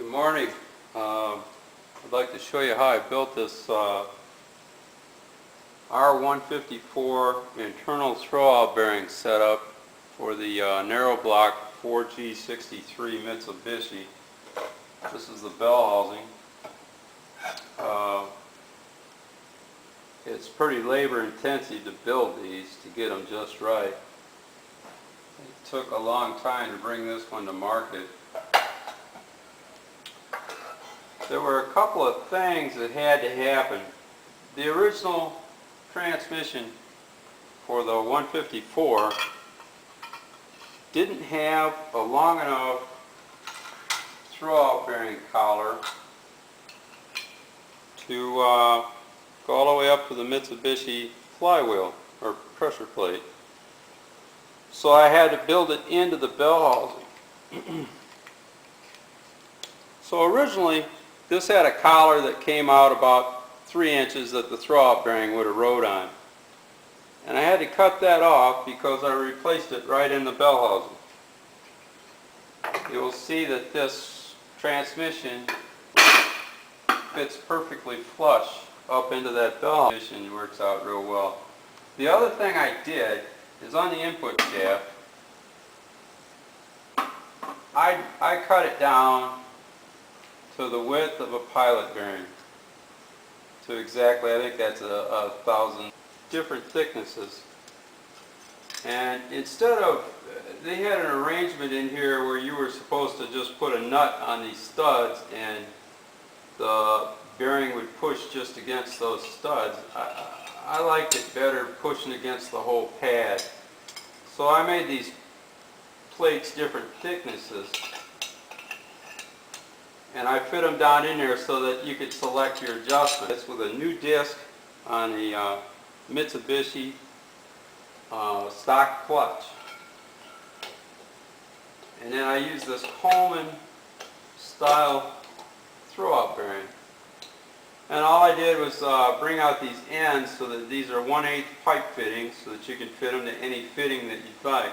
Good morning. I'd like to show you how I built this R154 internal throwout bearing setup for the narrow block 4G63 Mitsubishi. This is the bell housing. It's pretty labor intensive to build these to get them just right. It took a long time to bring this one to market. There were a couple of things that had to happen. The original transmission for the 154 didn't have a long enough throwout bearing collar to go all the way up to the Mitsubishi flywheel or pressure plate. So I had to build it into the bell housing. So originally this had a collar that came out about 3 inches that the throwout bearing would have rode on. And I had to cut that off because I replaced it right in the bell housing. You'll see that this transmission fits perfectly flush up into that bell housing. It works out real well. The other thing I did is on the input shaft, I cut it down to the width of a pilot bearing, to exactly, I think that's 1,000 different thicknesses. And instead of, they had an arrangement in here where you were supposed to just put a nut on these studs and the bearing would push just against those studs. I liked it better pushing against the whole pad. So I made these plates different thicknesses, and I fit them down in there so that you could select your adjustment. It's with a new disc on the Mitsubishi stock clutch. And then I use this Coleman style throwout bearing. And all I did was bring out these ends so that these are 1/8 pipe fittings so that you can fit them to any fitting that you'd like.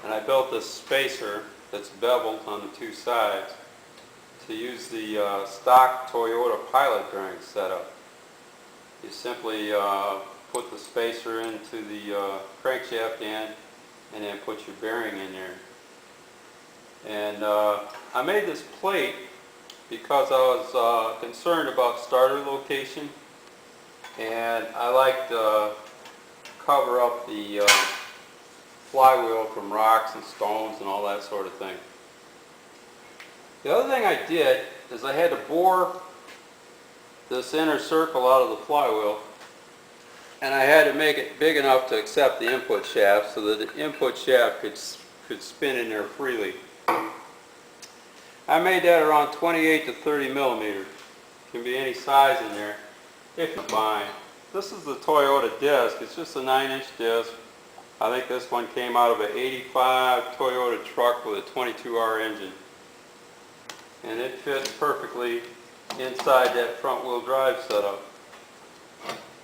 And I built this spacer that's beveled on the 2 sides to use the stock Toyota pilot bearing setup. You simply put the spacer into the crankshaft end and then put your bearing in there. And I made this plate because I was concerned about starter location, and I like to cover up the flywheel from rocks and stones and all that sort of thing. The other thing I did is I had to bore this inner circle out of the flywheel, and I had to make it big enough to accept the input shaft so that the input shaft could spin in there freely. I made that around 28 to 30 millimeters. Can be any size in there if you buy. This is the Toyota disc. It's just a 9-inch disc. I think this one came out of an 85 Toyota truck with a 22R engine. And it fits perfectly inside that front wheel drive setup.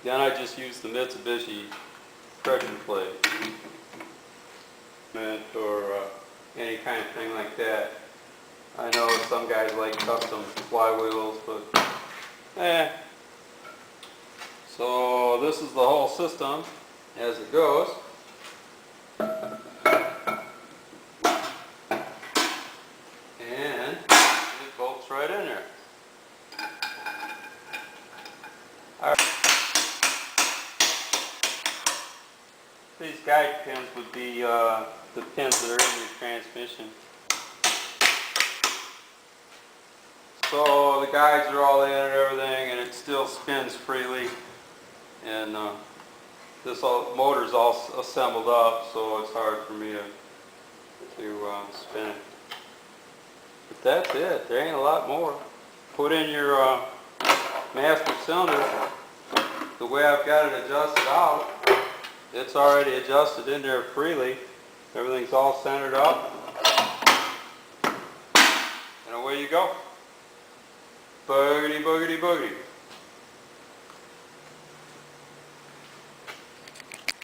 Then I just used the Mitsubishi pressure plate or any kind of thing like that. I know some guys like custom flywheels, but So this is the whole system as it goes. And it bolts right in there. These guide pins would be the pins that are in your transmission. So the guides are all in and everything, and it still spins freely. And this motor's all assembled up, so it's hard for me to spin it. But that's it. There ain't a lot more. Put in your master cylinder. The way I've got it adjusted out, it's already adjusted in there freely. Everything's all centered up. And away you go. Boogity, boogity, boogity.